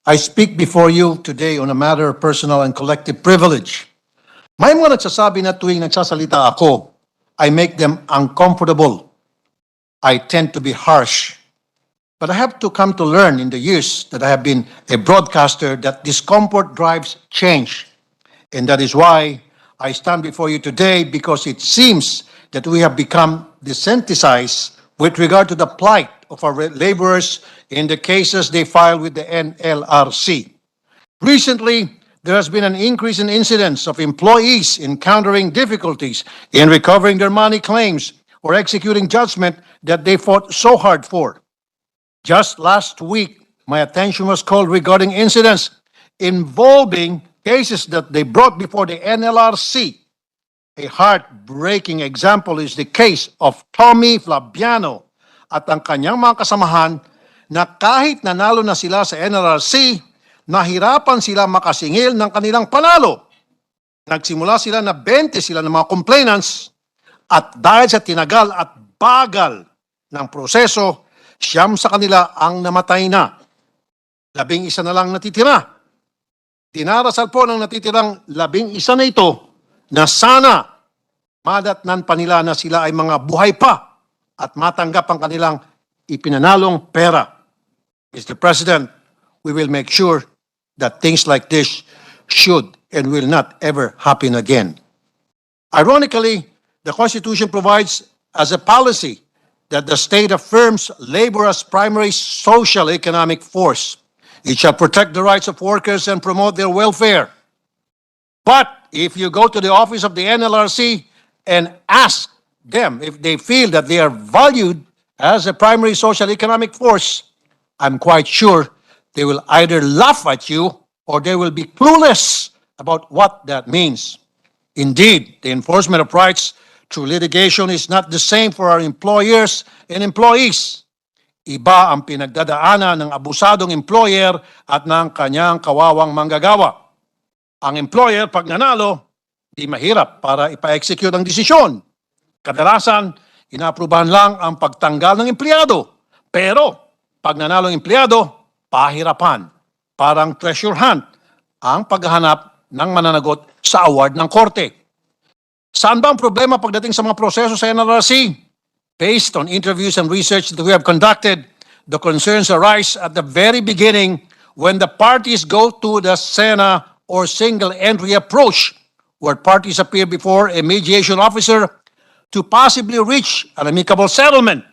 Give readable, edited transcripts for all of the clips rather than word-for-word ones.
I speak before you today on a matter of personal and collective privilege. May mga nagsasabi na tuwing nagsasalita ako, I make them uncomfortable. I tend to be harsh. But I have to come to learn in the years that I have been a broadcaster that discomfort drives change. And that is why I stand before you today, because it seems that we have become desensitized with regard to the plight of our laborers in the cases they file with the NLRC. Recently, there has been an increase in incidents of employees encountering difficulties in recovering their money claims or executing judgment that they fought so hard for. Just last week, my attention was called regarding incidents involving cases that they brought before the NLRC. A heartbreaking example is the case of Tommy Flabiano at ang kanyang mga kasamahan na kahit nanalo na sila sa NLRC, nahirapan sila makasingil ng kanilang panalo. Nagsimula sila na 20 sila ng mga complainants at dahil sa tinagal at bagal ng proseso, 9 sa kanila ang namatay na. 11 na lang natitira. Dinarasal po ng natitirang 11 na ito na sana madatnan pa nila na sila ay mga buhay pa at matanggap ang kanilang ipinanalong pera. Mr. President, we will make sure that things like this should and will not ever happen again. Ironically, the Constitution provides as a policy that the state affirms labor as primary social economic force. It shall protect the rights of workers and promote their welfare. But if you go to the office of the NLRC and ask them if they feel that they are valued as a primary social economic force, I'm quite sure they will either laugh at you or they will be clueless about what that means. Indeed, the enforcement of rights through litigation is not the same for our employers and employees. Iba ang pinagdadaanan ng abusadong employer at ng kanyang kawawang manggagawa. Ang employer, pag nanalo, di mahirap para ipa-execute ang desisyon. Kadalasan, inaaprubahan lang ang pagtanggal ng empleyado. Pero, pag nanalo ang empleyado, pahirapan. Parang treasure hunt ang paghahanap ng mananagot sa award ng korte. Saan ba ang problema pagdating sa mga proseso sa NLRC? Based on interviews and research that we have conducted, the concerns arise at the very beginning when the parties go to the SENA or single entry approach, where parties appear before a mediation officer to possibly reach an amicable settlement.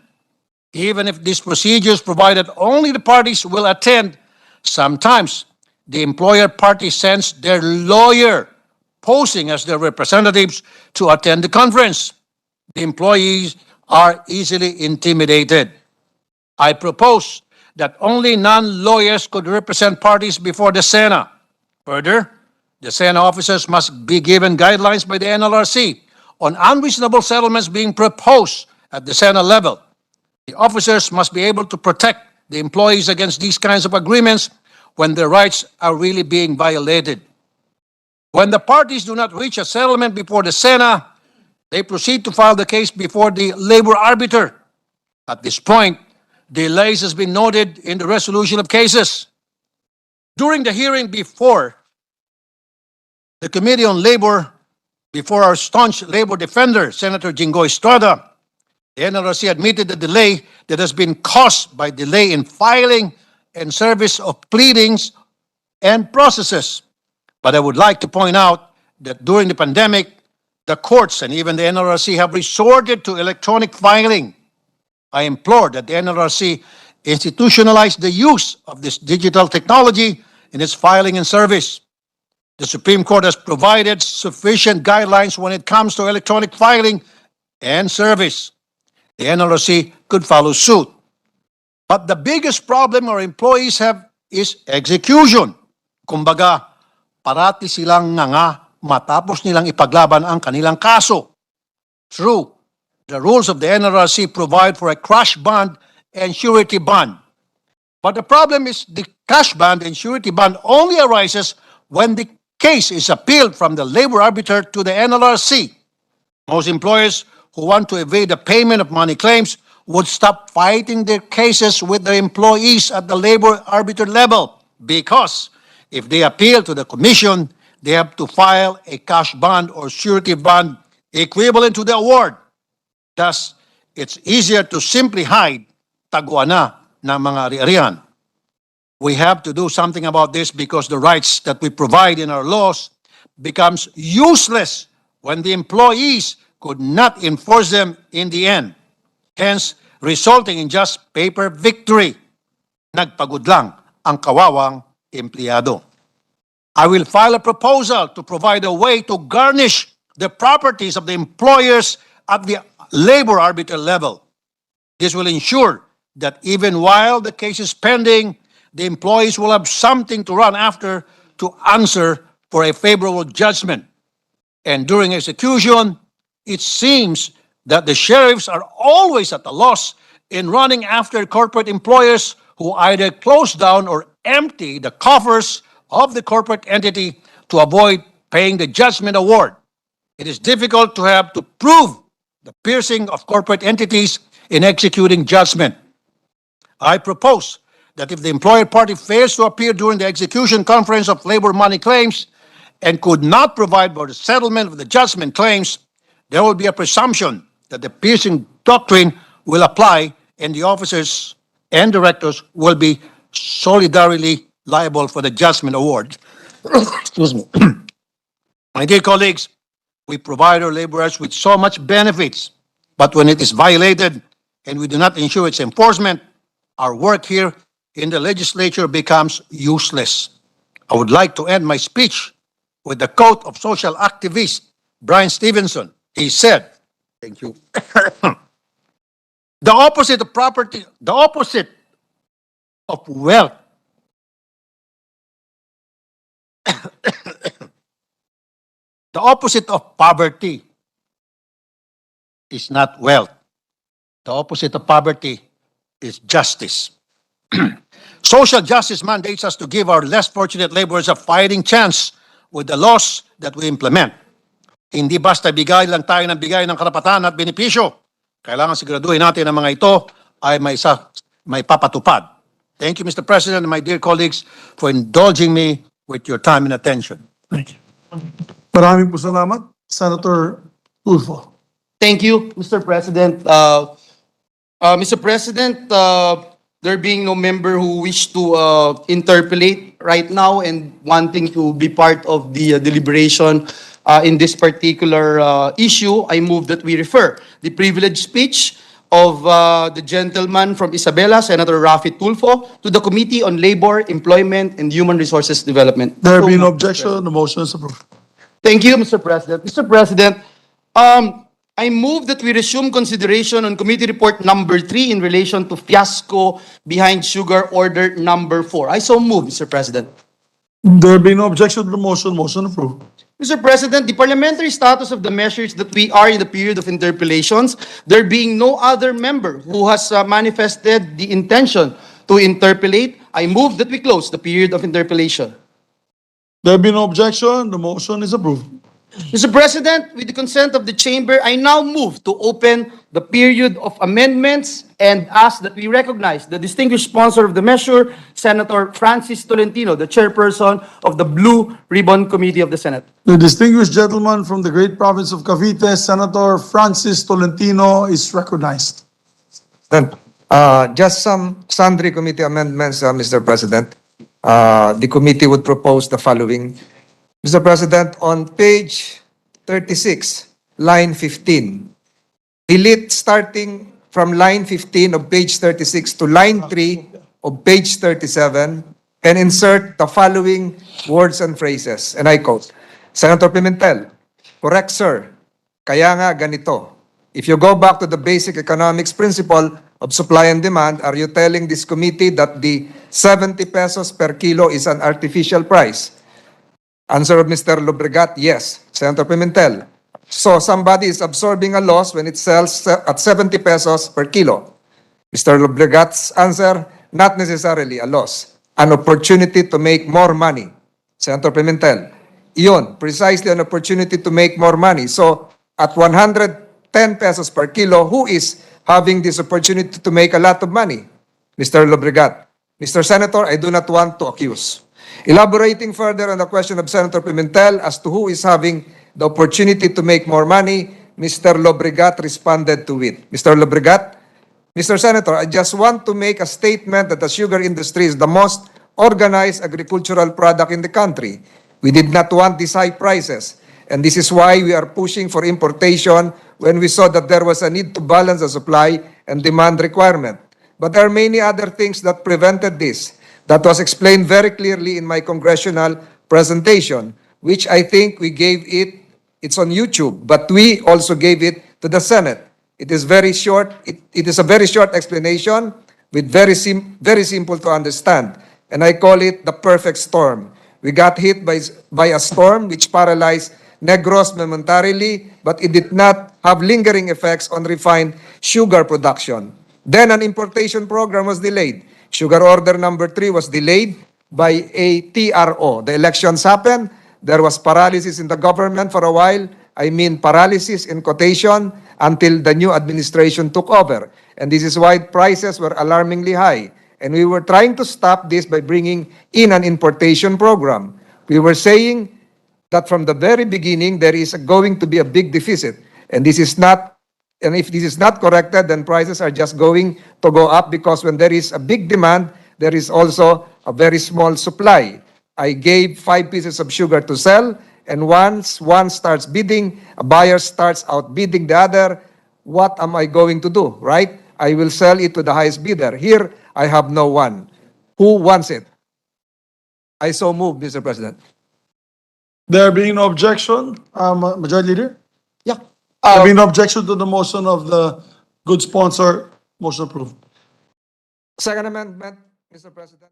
Even if these procedures provide that only the parties will attend, sometimes the employer party sends their lawyer posing as their representatives to attend the conference. The employees are easily intimidated. I propose that only non-lawyers could represent parties before the SENA. Further, the SENA officers must be given guidelines by the NLRC on unreasonable settlements being proposed at the SENA level. The officers must be able to protect the employees against these kinds of agreements when their rights are really being violated. When the parties do not reach a settlement before the SENA, they proceed to file the case before the labor arbiter. At this point, delays has been noted in the resolution of cases. During the hearing before the Committee on Labor, before our staunch labor defender, Senator Jingo Estrada, the NLRC admitted the delay that has been caused by delay in filing and service of pleadings and processes. But I would like to point out that during the pandemic, the courts and even the NLRC have resorted to electronic filing. I implore that the NLRC institutionalize the use of this digital technology in its filing and service. The Supreme Court has provided sufficient guidelines when it comes to electronic filing and service. The NLRC could follow suit. But the biggest problem our employees have is execution. Kumbaga, parati silang nga matapos nilang ipaglaban ang kanilang kaso. True, the rules of the NLRC provide for a crash bond and surety bond. But the problem is the cash bond and surety bond only arises when the case is appealed from the labor arbiter to the NLRC. Most employers who want to evade the payment of money claims would stop fighting their cases with their employees at the labor arbiter level because if they appeal to the commission, they have to file a cash bond or surety bond equivalent to the award. Thus, it's easier to simply hide tagwana ng mga ari-arian. We have to do something about this because the rights that we provide in our laws becomes useless when the employees could not enforce them in the end, hence resulting in just paper victory. Nagpagod lang ang kawawang empleyado. I will file a proposal to provide a way to garnish the properties of the employers at the labor arbiter level. This will ensure that even while the case is pending, the employees will have something to run after to answer for a favorable judgment. And during execution, it seems that the sheriffs are always at a loss in running after corporate employers who either close down or empty the coffers of the corporate entity to avoid paying the judgment award. It is difficult to have to prove the piercing of corporate entities in executing judgment. I propose that if the employer party fails to appear during the execution conference of labor money claims and could not provide for the settlement of the judgment claims, there will be a presumption that the piercing doctrine will apply and the officers and directors will be solidarily liable for the judgment award. Excuse me. My dear colleagues, we provide our laborers with so much benefits, but when it is violated and we do not ensure its enforcement, our work here in the legislature becomes useless. I would like to end my speech with the quote of social activist Brian Stevenson. He said, thank you, the opposite of property, the opposite of wealth the opposite of poverty is not wealth. The opposite of poverty is justice. Social justice mandates us to give our less fortunate laborers a fighting chance with the laws that we implement. Hindi basta bigay lang tayo ng bigay ng karapatan at benepisyo. Kailangan siguraduhin natin ang mga ito ay may papatupad. Thank you, Mr. President, and my dear colleagues, for indulging me with your time and attention. Thank you. Maraming po salamat, Senator Tulfo. Thank you, Mr. President. Mr. President, there being no member who wish to interpolate right now and wanting to be part of the deliberation in this particular issue, I move that we refer the privileged speech of the gentleman from Isabela, Senator Raffy Tulfo, to the Committee on Labor, Employment, and Human Resources Development. There being no objection, the motion is approved. Thank you, Mr. President. Mr. President, I move that we resume consideration on Committee Report number 3 in relation to fiasco behind Sugar Order number 4. I so move, Mr. President. There being no objection to the motion, motion approved. Mr. President, the parliamentary status of the measures that we are in the period of interpellations, there being no other member who has manifested the intention to interpellate, I move that we close the period of interpellation. There being no objection, the motion is approved. Mr. President, with the consent of the chamber, I now move to open the period of amendments and ask that we recognize the distinguished sponsor of the measure, Senator Francis Tolentino, the chairperson of the Blue Ribbon Committee of the Senate. The distinguished gentleman from the great province of Cavite, Senator Francis Tolentino, is recognized. Then, just some sundry committee amendments, Mr. President. The committee would propose the following. Mr. President, on page 36, line 15, delete starting from line 15 of page 36 to line 3 of page 37 and insert the following words and phrases. And I quote, Senator Pimentel, correct, sir. Kaya nga ganito. If you go back to the basic economics principle of supply and demand, are you telling this committee that the 70 pesos per kilo is an artificial price? Answer of Mr. Lobregat, yes. Senator Pimentel, so somebody is absorbing a loss when it sells at 70 pesos per kilo. Mr. Lobregat's answer, not necessarily a loss. An opportunity to make more money. Senator Pimentel, iyon, precisely an opportunity to make more money. So, at 110 pesos per kilo, who is having this opportunity to make a lot of money? Mr. Lobregat, Mr. Senator, I do not want to accuse. Elaborating further on the question of Senator Pimentel as to who is having the opportunity to make more money, Mr. Lobregat responded to it. Mr. Lobregat, Mr. Senator, I just want to make a statement that the sugar industry is the most organized agricultural product in the country. We did not want these high prices, and this is why we are pushing for importation when we saw that there was a need to balance the supply and demand requirement. But there are many other things that prevented this. That was explained very clearly in my congressional presentation, which I think we gave it, it's on YouTube, but we also gave it to the Senate. It is very short, it is a very short explanation with very simple to understand. And I call it the perfect storm. We got hit by a storm which paralyzed Negros momentarily, but it did not have lingering effects on refined sugar production. Then an importation program was delayed. Sugar order number 3 was delayed by a TRO. The elections happened. There was paralysis in the government for a while. I mean paralysis in quotation until the new administration took over. And this is why prices were alarmingly high. And we were trying to stop this by bringing in an importation program. We were saying that from the very beginning, there is going to be a big deficit. And this is not, and if this is not corrected, then prices are just going to go up because when there is a big demand, there is also a very small supply. I gave 5 pieces of sugar to sell, and once one starts bidding, a buyer starts outbidding the other, what am I going to do, right? I will sell it to the highest bidder. Here, I have no one. Who wants it? I so move, Mr. President. There being no objection, Majority Leader? Yeah. There being no objection to the motion of the good sponsor, motion approved. Second amendment, Mr. President.